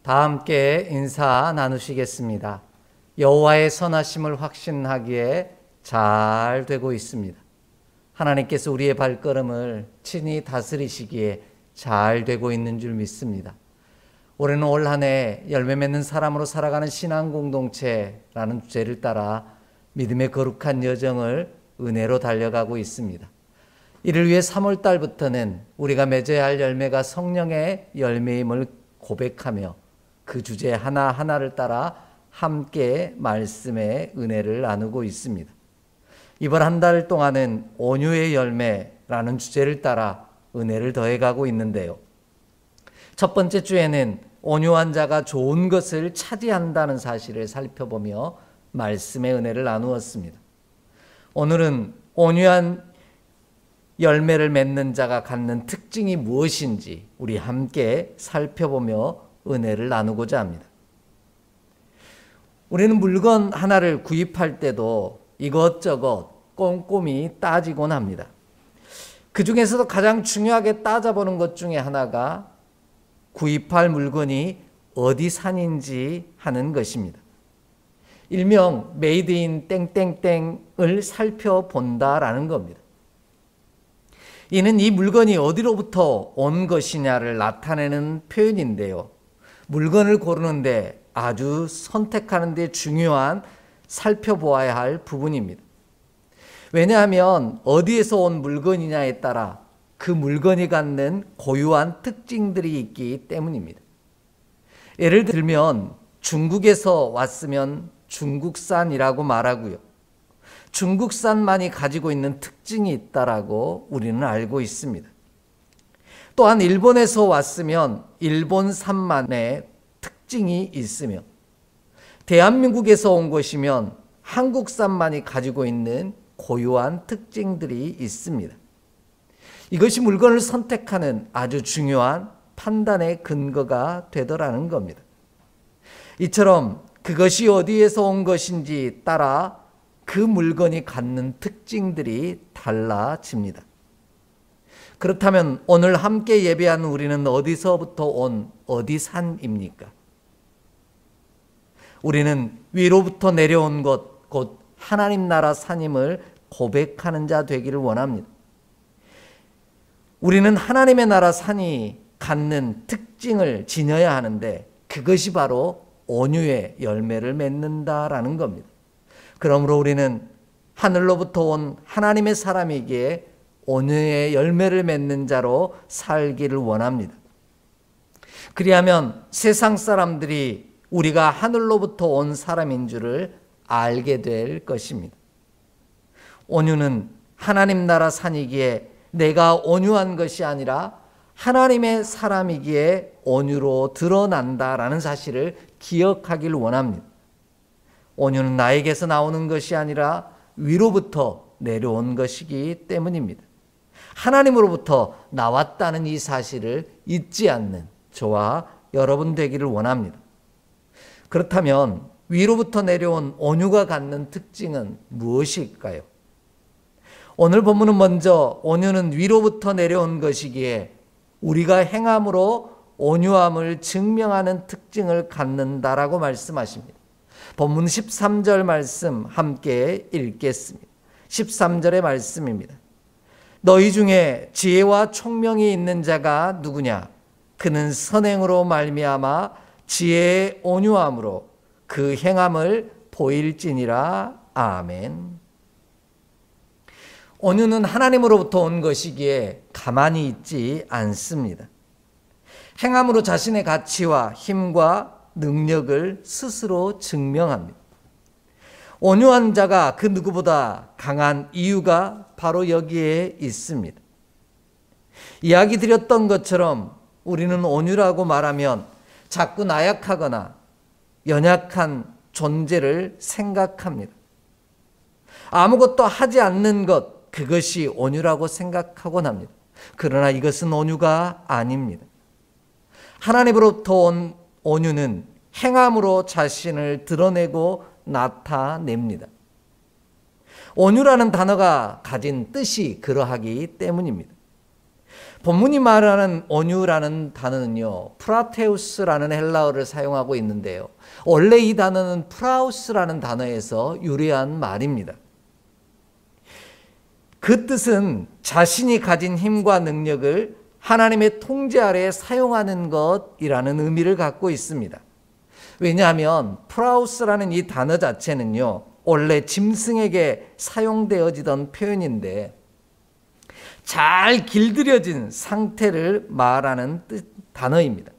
다 함께 인사 나누시겠습니다. 여호와의 선하심을 확신하기에 잘 되고 있습니다. 하나님께서 우리의 발걸음을 친히 다스리시기에 잘 되고 있는 줄 믿습니다. 올해는 올 한 해 열매 맺는 사람으로 살아가는 신앙 공동체라는 주제를 따라 믿음의 거룩한 여정을 은혜로 달려가고 있습니다. 이를 위해 3월 달부터는 우리가 맺어야 할 열매가 성령의 열매임을 고백하며 그 주제 하나하나를 따라 함께 말씀의 은혜를 나누고 있습니다. 이번 한 달 동안은 온유의 열매라는 주제를 따라 은혜를 더해가고 있는데요. 첫 번째 주에는 온유한 자가 좋은 것을 차지한다는 사실을 살펴보며 말씀의 은혜를 나누었습니다. 오늘은 온유한 열매를 맺는 자가 갖는 특징이 무엇인지 우리 함께 살펴보며 은혜를 나누고자 합니다. 우리는 물건 하나를 구입할 때도 이것저것 꼼꼼히 따지곤 합니다. 그 중에서도 가장 중요하게 따져보는 것 중에 하나가 구입할 물건이 어디 산인지 하는 것입니다. 일명 메이드 인 땡땡땡을 살펴본다라는 겁니다. 이는 이 물건이 어디로부터 온 것이냐를 나타내는 표현인데요. 물건을 고르는데 아주 선택하는 데 중요한 살펴보아야 할 부분입니다. 왜냐하면 어디에서 온 물건이냐에 따라 그 물건이 갖는 고유한 특징들이 있기 때문입니다. 예를 들면 중국에서 왔으면 중국산이라고 말하고요. 중국산만이 가지고 있는 특징이 있다라고 우리는 알고 있습니다. 또한 일본에서 왔으면 일본산만의 특징이 있으며 대한민국에서 온 것이면 한국산만이 가지고 있는 고유한 특징들이 있습니다. 이것이 물건을 선택하는 아주 중요한 판단의 근거가 되더라는 겁니다. 이처럼 그것이 어디에서 온 것인지 따라 그 물건이 갖는 특징들이 달라집니다. 그렇다면 오늘 함께 예배하는 우리는 어디서부터 온 어디 산입니까? 우리는 위로부터 내려온 것, 곧 하나님 나라 산임을 고백하는 자 되기를 원합니다. 우리는 하나님의 나라 산이 갖는 특징을 지녀야 하는데 그것이 바로 온유의 열매를 맺는다라는 겁니다. 그러므로 우리는 하늘로부터 온 하나님의 사람이기에 온유의 열매를 맺는 자로 살기를 원합니다. 그리하면 세상 사람들이 우리가 하늘로부터 온 사람인 줄을 알게 될 것입니다. 온유는 하나님 나라 산이기에 내가 온유한 것이 아니라 하나님의 사람이기에 온유로 드러난다라는 사실을 기억하길 원합니다. 온유는 나에게서 나오는 것이 아니라 위로부터 내려온 것이기 때문입니다. 하나님으로부터 나왔다는 이 사실을 잊지 않는 저와 여러분 되기를 원합니다. 그렇다면 위로부터 내려온 온유가 갖는 특징은 무엇일까요? 오늘 본문은 먼저 온유는 위로부터 내려온 것이기에 우리가 행함으로 온유함을 증명하는 특징을 갖는다라고 말씀하십니다. 본문 13절 말씀 함께 읽겠습니다. 13절의 말씀입니다. 너희 중에 지혜와 총명이 있는 자가 누구냐? 그는 선행으로 말미암아 지혜의 온유함으로 그 행함을 보일지니라. 아멘. 온유는 하나님으로부터 온 것이기에 가만히 있지 않습니다. 행함으로 자신의 가치와 힘과 능력을 스스로 증명합니다. 온유한 자가 그 누구보다 강한 이유가 바로 여기에 있습니다. 이야기 드렸던 것처럼 우리는 온유라고 말하면 자꾸 나약하거나 연약한 존재를 생각합니다. 아무것도 하지 않는 것, 그것이 온유라고 생각하곤 합니다. 그러나 이것은 온유가 아닙니다. 하나님으로부터 온 온유는 행함으로 자신을 드러내고 나타냅니다. 온유라는 단어가 가진 뜻이 그러하기 때문입니다. 본문이 말하는 온유라는 단어는요, 프라테우스라는 헬라어를 사용하고 있는데요. 원래 이 단어는 프라우스라는 단어에서 유래한 말입니다. 그 뜻은 자신이 가진 힘과 능력을 하나님의 통제 아래 사용하는 것이라는 의미를 갖고 있습니다. 왜냐하면 프라우스라는 이 단어 자체는요, 원래 짐승에게 사용되어지던 표현인데 잘 길들여진 상태를 말하는 단어입니다.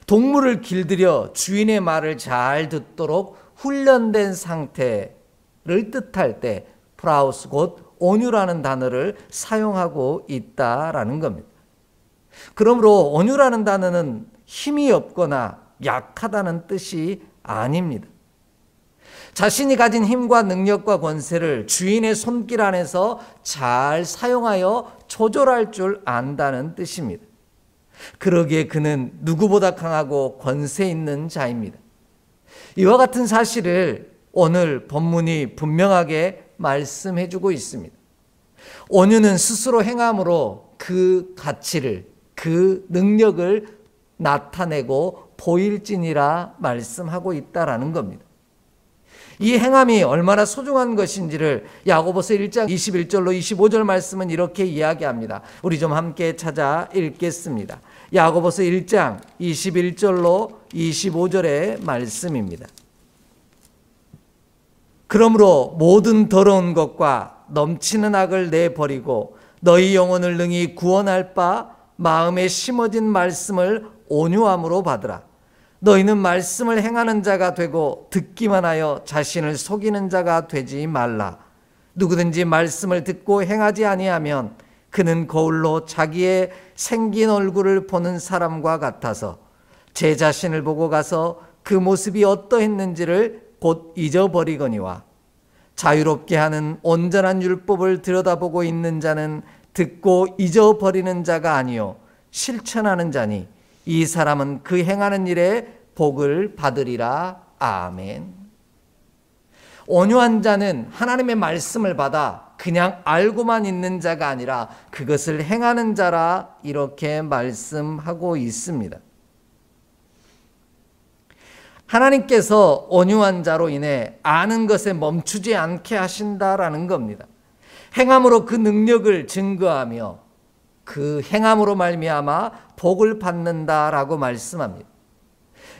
동물을 길들여 주인의 말을 잘 듣도록 훈련된 상태를 뜻할 때 프라우스 곧 온유라는 단어를 사용하고 있다라는 겁니다. 그러므로 온유라는 단어는 힘이 없거나 약하다는 뜻이 아닙니다. 자신이 가진 힘과 능력과 권세를 주인의 손길 안에서 잘 사용하여 조절할 줄 안다는 뜻입니다. 그러기에 그는 누구보다 강하고 권세 있는 자입니다. 이와 같은 사실을 오늘 본문이 분명하게 말씀해 주고 있습니다. 온유는 스스로 행함으로 그 가치를, 그 능력을 나타내고 보일지니라 말씀하고 있다라는 겁니다. 이 행함이 얼마나 소중한 것인지를 야고보서 1장 21절로 25절 말씀은 이렇게 이야기합니다. 우리 좀 함께 찾아 읽겠습니다. 야고보서 1장 21절로 25절의 말씀입니다. 그러므로 모든 더러운 것과 넘치는 악을 내버리고 너희 영혼을 능히 구원할 바 마음에 심어진 말씀을 온유함으로 받으라. 너희는 말씀을 행하는 자가 되고 듣기만 하여 자신을 속이는 자가 되지 말라. 누구든지 말씀을 듣고 행하지 아니하면 그는 거울로 자기의 생긴 얼굴을 보는 사람과 같아서 제 자신을 보고 가서 그 모습이 어떠했는지를 곧 잊어버리거니와 자유롭게 하는 온전한 율법을 들여다보고 있는 자는 듣고 잊어버리는 자가 아니요 실천하는 자니 이 사람은 그 행하는 일에 복을 받으리라. 아멘. 온유한 자는 하나님의 말씀을 받아 그냥 알고만 있는 자가 아니라 그것을 행하는 자라 이렇게 말씀하고 있습니다. 하나님께서 온유한 자로 인해 아는 것에 멈추지 않게 하신다라는 겁니다. 행함으로 그 능력을 증거하며 그 행함으로 말미암아 복을 받는다라고 말씀합니다.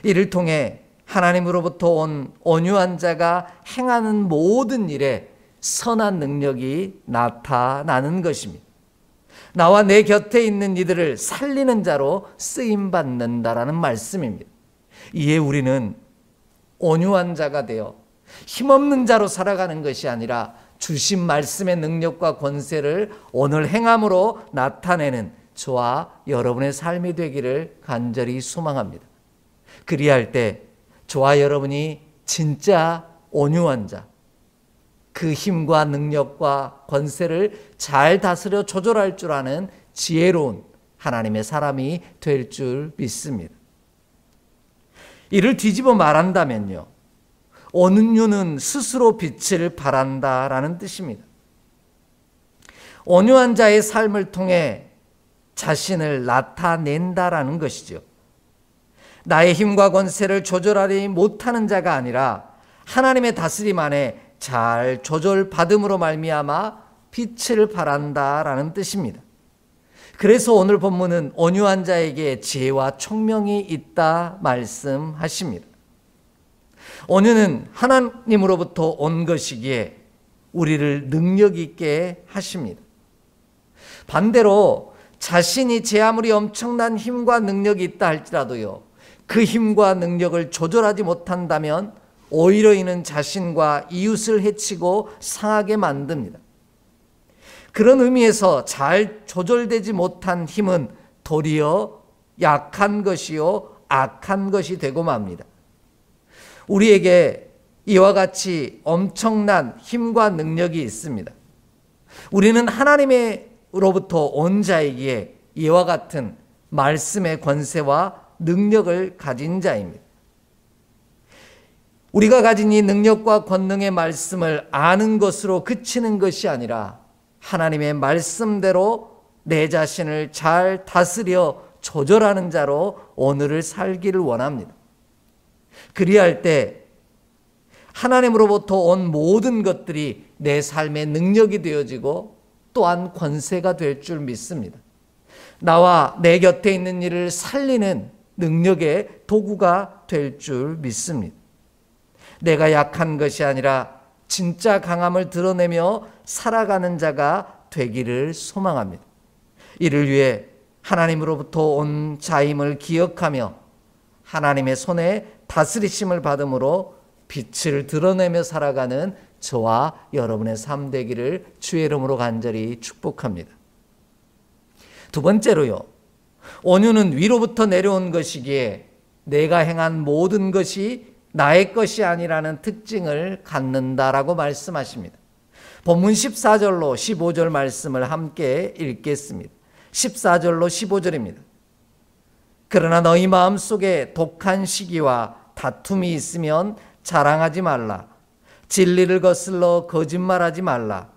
이를 통해 하나님으로부터 온 온유한 자가 행하는 모든 일에 선한 능력이 나타나는 것입니다. 나와 내 곁에 있는 이들을 살리는 자로 쓰임받는다라는 말씀입니다. 이에 우리는 온유한 자가 되어 힘없는 자로 살아가는 것이 아니라 주신 말씀의 능력과 권세를 오늘 행함으로 나타내는 저와 여러분의 삶이 되기를 간절히 소망합니다. 그리할 때 저와 여러분이 진짜 온유한 자, 그 힘과 능력과 권세를 잘 다스려 조절할 줄 아는 지혜로운 하나님의 사람이 될 줄 믿습니다. 이를 뒤집어 말한다면요, 온유는 스스로 빛을 발한다라는 뜻입니다. 온유한 자의 삶을 통해 자신을 나타낸다라는 것이죠. 나의 힘과 권세를 조절하지 못하는 자가 아니라 하나님의 다스림 안에 잘 조절받음으로 말미암아 빛을 발한다라는 뜻입니다. 그래서 오늘 본문은 온유한 자에게 지혜와 총명이 있다 말씀하십니다. 온유는 하나님으로부터 온 것이기에 우리를 능력 있게 하십니다. 반대로 자신이 제 아무리 엄청난 힘과 능력이 있다 할지라도요, 그 힘과 능력을 조절하지 못한다면 오히려 이는 자신과 이웃을 해치고 상하게 만듭니다. 그런 의미에서 잘 조절되지 못한 힘은 도리어 약한 것이요 악한 것이 되고 맙니다. 우리에게 이와 같이 엄청난 힘과 능력이 있습니다. 우리는 하나님으로부터 온 자이기에 이와 같은 말씀의 권세와 능력을 가진 자입니다. 우리가 가진 이 능력과 권능의 말씀을 아는 것으로 그치는 것이 아니라 하나님의 말씀대로 내 자신을 잘 다스려 조절하는 자로 오늘을 살기를 원합니다. 그리할 때 하나님으로부터 온 모든 것들이 내 삶의 능력이 되어지고 또한 권세가 될 줄 믿습니다. 나와 내 곁에 있는 일을 살리는 능력의 도구가 될 줄 믿습니다. 내가 약한 것이 아니라 진짜 강함을 드러내며 살아가는 자가 되기를 소망합니다. 이를 위해 하나님으로부터 온 자임을 기억하며 하나님의 손에 다스리심을 받음으로 빛을 드러내며 살아가는 저와 여러분의 삶 되기를 주의 이름으로 간절히 축복합니다. 두 번째로요, 온유는 위로부터 내려온 것이기에 내가 행한 모든 것이 나의 것이 아니라는 특징을 갖는다라고 말씀하십니다. 본문 14절로 15절 말씀을 함께 읽겠습니다. 14절로 15절입니다. 그러나 너희 마음속에 독한 시기와 다툼이 있으면 자랑하지 말라. 진리를 거슬러 거짓말하지 말라.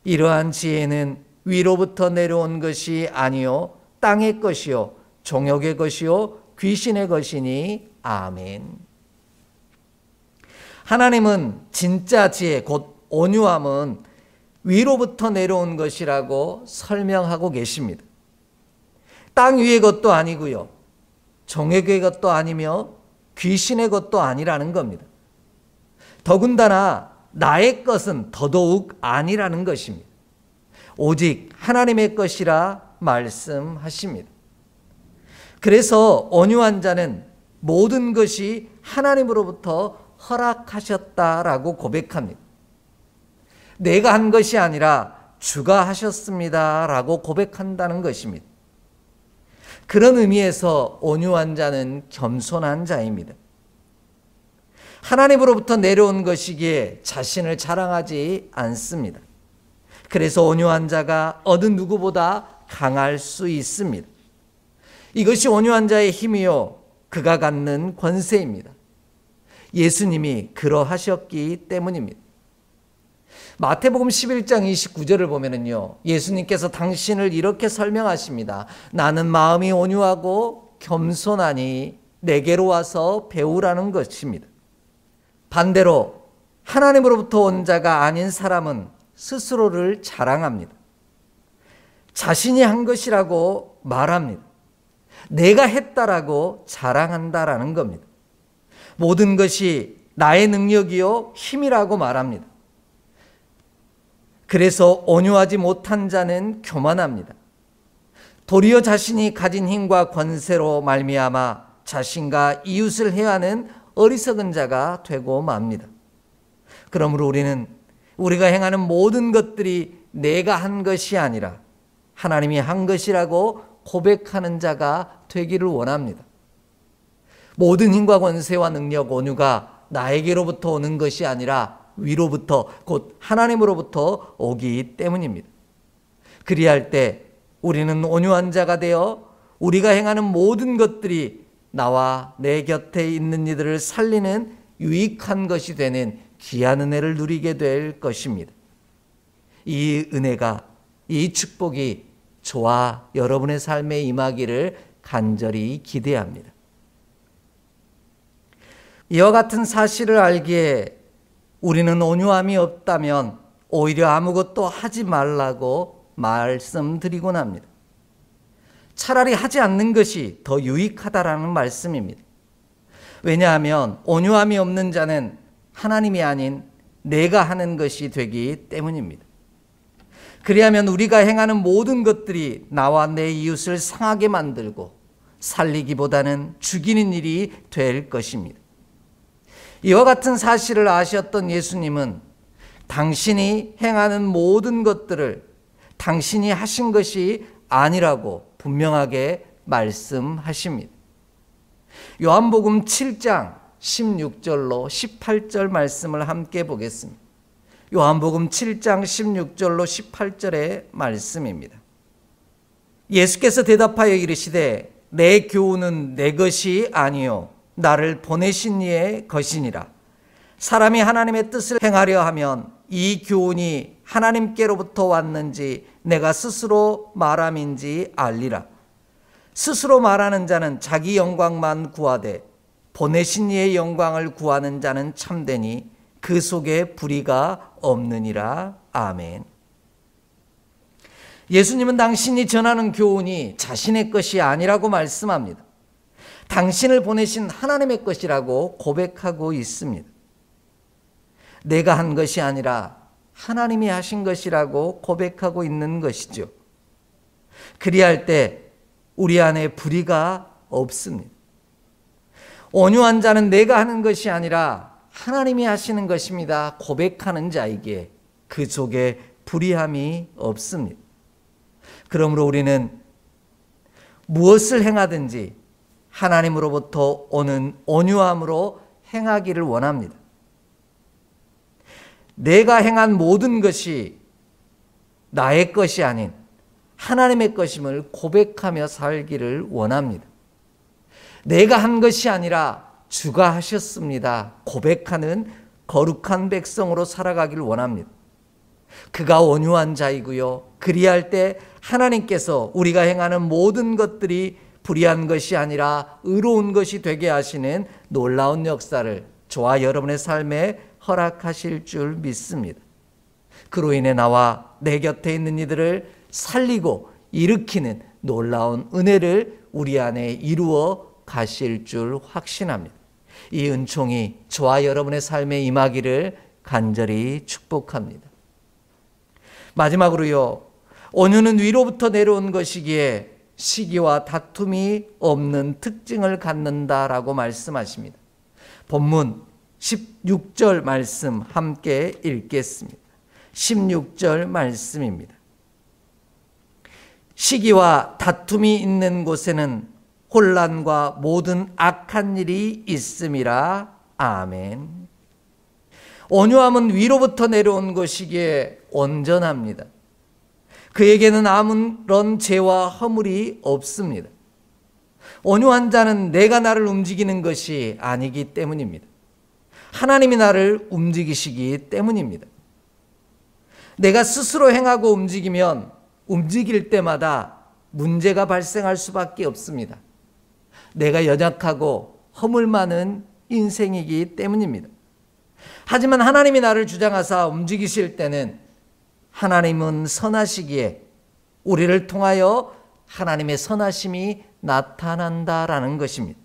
이러한 지혜는 위로부터 내려온 것이 아니요 땅의 것이요 종역의 것이요 귀신의 것이니 아멘. 하나님은 진짜 지혜 곧 온유함은 위로부터 내려온 것이라고 설명하고 계십니다. 땅 위의 것도 아니고요 종역의 것도 아니며 귀신의 것도 아니라는 겁니다. 더군다나 나의 것은 더더욱 아니라는 것입니다. 오직 하나님의 것이라 말씀하십니다. 그래서 온유한 자는 모든 것이 하나님으로부터 허락하셨다라고 고백합니다. 내가 한 것이 아니라 주가 하셨습니다라고 고백한다는 것입니다. 그런 의미에서 온유한 자는 겸손한 자입니다. 하나님으로부터 내려온 것이기에 자신을 자랑하지 않습니다. 그래서 온유한 자가 어느 누구보다 강할 수 있습니다. 이것이 온유한 자의 힘이요 그가 갖는 권세입니다. 예수님이 그러하셨기 때문입니다. 마태복음 11장 29절을 보면은요, 예수님께서 당신을 이렇게 설명하십니다. 나는 마음이 온유하고 겸손하니 내게로 와서 배우라는 것입니다. 반대로 하나님으로부터 온 자가 아닌 사람은 스스로를 자랑합니다. 자신이 한 것이라고 말합니다. 내가 했다라고 자랑한다라는 겁니다. 모든 것이 나의 능력이요 힘이라고 말합니다. 그래서 온유하지 못한 자는 교만합니다. 도리어 자신이 가진 힘과 권세로 말미암아 자신과 이웃을 해하는 어리석은 자가 되고 맙니다. 그러므로 우리는 우리가 행하는 모든 것들이 내가 한 것이 아니라 하나님이 한 것이라고 고백하는 자가 되기를 원합니다. 모든 힘과 권세와 능력, 온유가 나에게로부터 오는 것이 아니라 위로부터 곧 하나님으로부터 오기 때문입니다. 그리할 때 우리는 온유한 자가 되어 우리가 행하는 모든 것들이 나와 내 곁에 있는 이들을 살리는 유익한 것이 되는 귀한 은혜를 누리게 될 것입니다. 이 은혜가, 이 축복이 저와 여러분의 삶에 임하기를 간절히 기대합니다. 이와 같은 사실을 알기에 우리는 온유함이 없다면 오히려 아무것도 하지 말라고 말씀드리곤 합니다. 차라리 하지 않는 것이 더 유익하다라는 말씀입니다. 왜냐하면 온유함이 없는 자는 하나님이 아닌 내가 하는 것이 되기 때문입니다. 그리하면 우리가 행하는 모든 것들이 나와 내 이웃을 상하게 만들고 살리기보다는 죽이는 일이 될 것입니다. 이와 같은 사실을 아셨던 예수님은 당신이 행하는 모든 것들을 당신이 하신 것이 아니라고 분명하게 말씀하십니다. 요한복음 7장 16절로 18절 말씀을 함께 보겠습니다. 요한복음 7장 16절로 18절의 말씀입니다. 예수께서 대답하여 이르시되 내 교훈은 내 것이 아니요 나를 보내신 이의 것이니라. 사람이 하나님의 뜻을 행하려 하면 이 교훈이 하나님께로부터 왔는지 내가 스스로 말함인지 알리라. 스스로 말하는 자는 자기 영광만 구하되 보내신 이의 영광을 구하는 자는 참되니 그 속에 불의가 없느니라. 아멘. 예수님은 당신이 전하는 교훈이 자신의 것이 아니라고 말씀합니다. 당신을 보내신 하나님의 것이라고 고백하고 있습니다. 내가 한 것이 아니라 하나님이 하신 것이라고 고백하고 있는 것이죠. 그리할 때 우리 안에 불의가 없습니다. 온유한 자는 내가 하는 것이 아니라 하나님이 하시는 것입니다 고백하는 자에게 그 속에 불의함이 없습니다. 그러므로 우리는 무엇을 행하든지 하나님으로부터 오는 온유함으로 행하기를 원합니다. 내가 행한 모든 것이 나의 것이 아닌 하나님의 것임을 고백하며 살기를 원합니다. 내가 한 것이 아니라 주가 하셨습니다 고백하는 거룩한 백성으로 살아가기를 원합니다. 그가 온유한 자이고요. 그리할 때 하나님께서 우리가 행하는 모든 것들이 불의한 것이 아니라 의로운 것이 되게 하시는 놀라운 역사를 저와 여러분의 삶에 허락하실 줄 믿습니다. 그로 인해 나와 내 곁에 있는 이들을 살리고 일으키는 놀라운 은혜를 우리 안에 이루어 가실 줄 확신합니다. 이 은총이 저와 여러분의 삶에 임하기를 간절히 축복합니다. 마지막으로요, 온유는 위로부터 내려온 것이기에 시기와 다툼이 없는 특징을 갖는다라고 말씀하십니다. 본문 16절 말씀 함께 읽겠습니다. 16절 말씀입니다. 시기와 다툼이 있는 곳에는 혼란과 모든 악한 일이 있음이라. 아멘. 온유함은 위로부터 내려온 것이기에 온전합니다. 그에게는 아무런 죄와 허물이 없습니다. 온유한 자는 내가 나를 움직이는 것이 아니기 때문입니다. 하나님이 나를 움직이시기 때문입니다. 내가 스스로 행하고 움직이면 움직일 때마다 문제가 발생할 수밖에 없습니다. 내가 연약하고 허물 많은 인생이기 때문입니다. 하지만 하나님이 나를 주장하사 움직이실 때는 하나님은 선하시기에 우리를 통하여 하나님의 선하심이 나타난다라는 것입니다.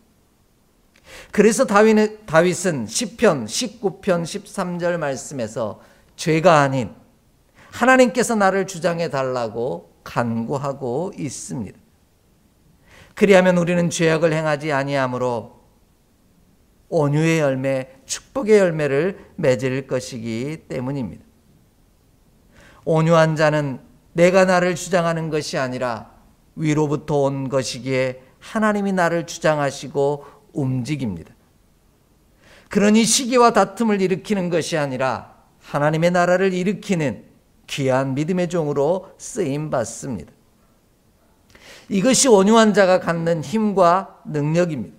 그래서 다윗은 시편 19편 13절 말씀에서 죄가 아닌 하나님께서 나를 주장해 달라고 간구하고 있습니다. 그리하면 우리는 죄악을 행하지 아니하므로 온유의 열매, 축복의 열매를 맺을 것이기 때문입니다. 온유한 자는 내가 나를 주장하는 것이 아니라 위로부터 온 것이기에 하나님이 나를 주장하시고 움직입니다. 그러니 시기와 다툼을 일으키는 것이 아니라 하나님의 나라를 일으키는 귀한 믿음의 종으로 쓰임받습니다. 이것이 온유한 자가 갖는 힘과 능력입니다.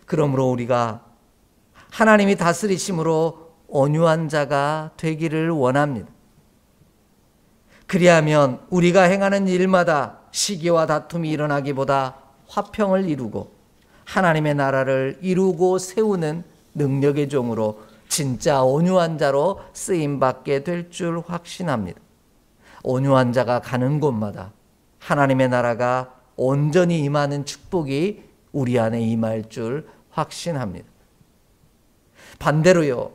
그러므로 우리가 하나님이 다스리심으로 온유한 자가 되기를 원합니다. 그리하면 우리가 행하는 일마다 시기와 다툼이 일어나기보다 화평을 이루고 하나님의 나라를 이루고 세우는 능력의 종으로 진짜 온유한 자로 쓰임받게 될 줄 확신합니다. 온유한 자가 가는 곳마다 하나님의 나라가 온전히 임하는 축복이 우리 안에 임할 줄 확신합니다. 반대로요,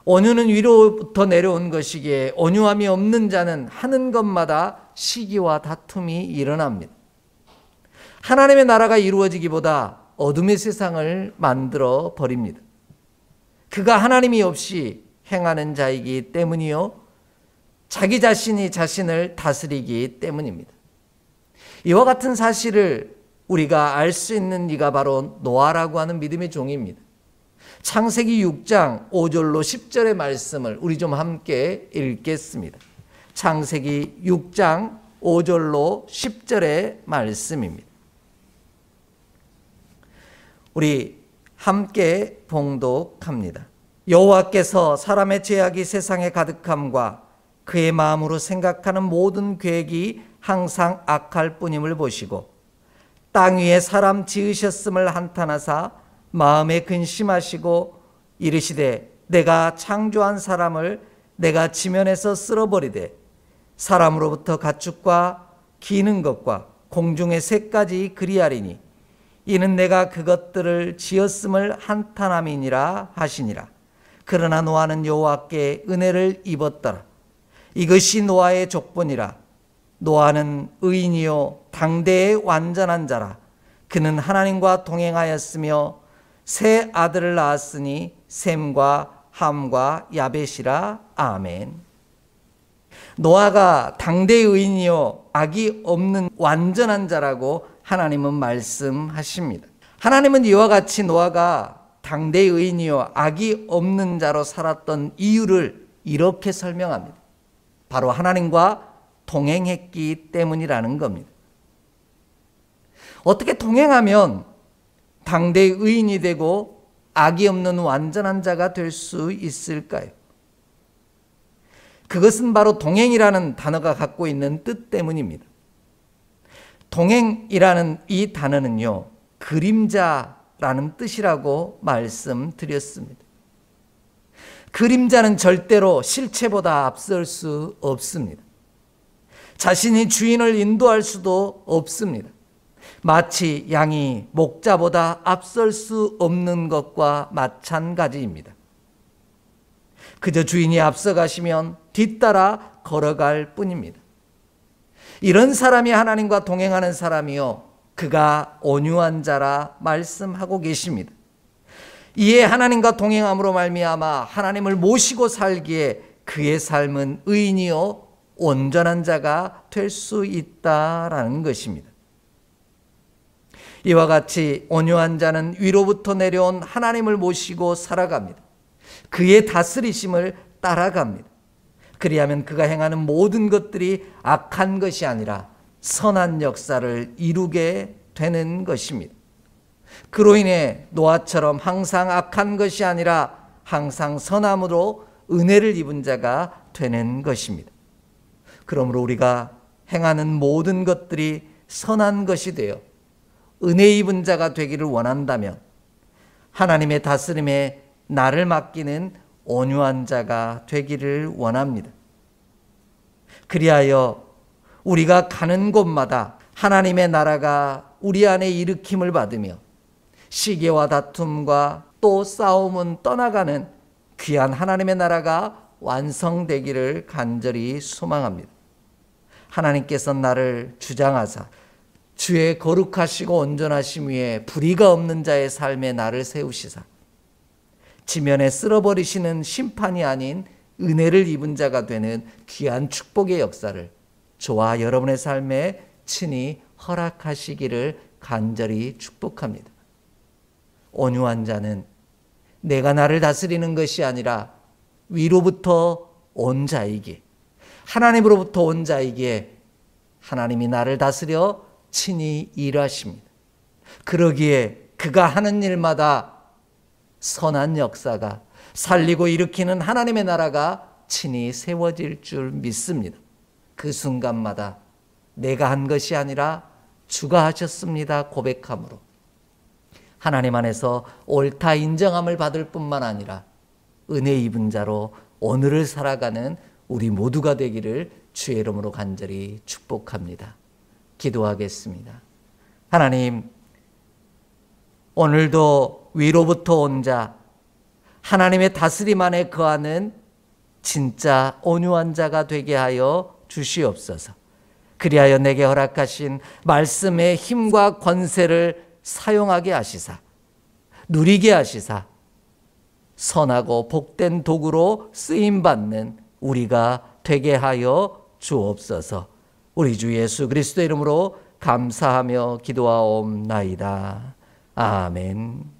온유는 위로부터 내려온 것이기에 온유함이 없는 자는 하는 것마다 시기와 다툼이 일어납니다. 하나님의 나라가 이루어지기보다 어둠의 세상을 만들어 버립니다. 그가 하나님이 없이 행하는 자이기 때문이요, 자기 자신이 자신을 다스리기 때문입니다. 이와 같은 사실을 우리가 알 수 있는 이가 바로 노아라고 하는 믿음의 종입니다. 창세기 6장 5절로 10절의 말씀을 우리 좀 함께 읽겠습니다. 창세기 6장 5절로 10절의 말씀입니다. 우리 함께 봉독합니다. 여호와께서 사람의 죄악이 세상에 가득함과 그의 마음으로 생각하는 모든 계획이 항상 악할 뿐임을 보시고 땅 위에 사람 지으셨음을 한탄하사 마음에 근심하시고 이르시되 내가 창조한 사람을 내가 지면에서 쓸어버리되 사람으로부터 가축과 기는 것과 공중의 새까지 그리하리니 이는 내가 그것들을 지었음을 한탄함이니라 하시니라. 그러나 노아는 여호와께 은혜를 입었더라. 이것이 노아의 족본이라. 노아는 의인이요 당대의 완전한 자라. 그는 하나님과 동행하였으며 세 아들을 낳았으니 셈과 함과 야벳이라. 아멘. 노아가 당대의 의인이요 악이 없는 완전한 자라고 하나님은 말씀하십니다. 하나님은 이와 같이 노아가 당대의 의인이요 악이 없는 자로 살았던 이유를 이렇게 설명합니다. 바로 하나님과 동행했기 때문이라는 겁니다. 어떻게 동행하면 당대의 의인이 되고 악이 없는 완전한 자가 될 수 있을까요? 그것은 바로 동행이라는 단어가 갖고 있는 뜻 때문입니다. 동행이라는 이 단어는요, 그림자라는 뜻이라고 말씀드렸습니다. 그림자는 절대로 실체보다 앞설 수 없습니다. 자신이 주인을 인도할 수도 없습니다. 마치 양이 목자보다 앞설 수 없는 것과 마찬가지입니다. 그저 주인이 앞서가시면 뒤따라 걸어갈 뿐입니다. 이런 사람이 하나님과 동행하는 사람이요, 그가 온유한 자라 말씀하고 계십니다. 이에 하나님과 동행함으로 말미암아 하나님을 모시고 살기에 그의 삶은 의인이요 온전한 자가 될 수 있다라는 것입니다. 이와 같이 온유한 자는 위로부터 내려온 하나님을 모시고 살아갑니다. 그의 다스리심을 따라갑니다. 그리하면 그가 행하는 모든 것들이 악한 것이 아니라 선한 역사를 이루게 되는 것입니다. 그로 인해 노아처럼 항상 악한 것이 아니라 항상 선함으로 은혜를 입은 자가 되는 것입니다. 그러므로 우리가 행하는 모든 것들이 선한 것이 되어 은혜 입은 자가 되기를 원한다면 하나님의 다스림에 나를 맡기는 온유한 자가 되기를 원합니다. 그리하여 우리가 가는 곳마다 하나님의 나라가 우리 안에 일으킴을 받으며 시기와 다툼과 또 싸움은 떠나가는 귀한 하나님의 나라가 완성되기를 간절히 소망합니다. 하나님께서 나를 주장하사 주의 거룩하시고 온전하심 위에 불의가 없는 자의 삶에 나를 세우시사 지면에 쓸어버리시는 심판이 아닌 은혜를 입은 자가 되는 귀한 축복의 역사를 저와 여러분의 삶에 친히 허락하시기를 간절히 축복합니다. 온유한 자는 내가 나를 다스리는 것이 아니라 위로부터 온 자이기에 하나님으로부터 온 자이기에 하나님이 나를 다스려 친히 일하십니다. 그러기에 그가 하는 일마다 선한 역사가 살리고 일으키는 하나님의 나라가 친히 세워질 줄 믿습니다. 그 순간마다 내가 한 것이 아니라 주가 하셨습니다 고백함으로 하나님 안에서 옳다 인정함을 받을 뿐만 아니라 은혜 입은 자로 오늘을 살아가는 우리 모두가 되기를 주의 이름으로 간절히 축복합니다. 기도하겠습니다. 하나님, 오늘도 위로부터 온 자, 하나님의 다스림 안에 거하는 진짜 온유한 자가 되게 하여 주시옵소서. 그리하여 내게 허락하신 말씀의 힘과 권세를 사용하게 하시사, 누리게 하시사, 선하고 복된 도구로 쓰임받는 우리가 되게 하여 주옵소서. 우리 주 예수 그리스도 이름으로 감사하며 기도하옵나이다. 아멘.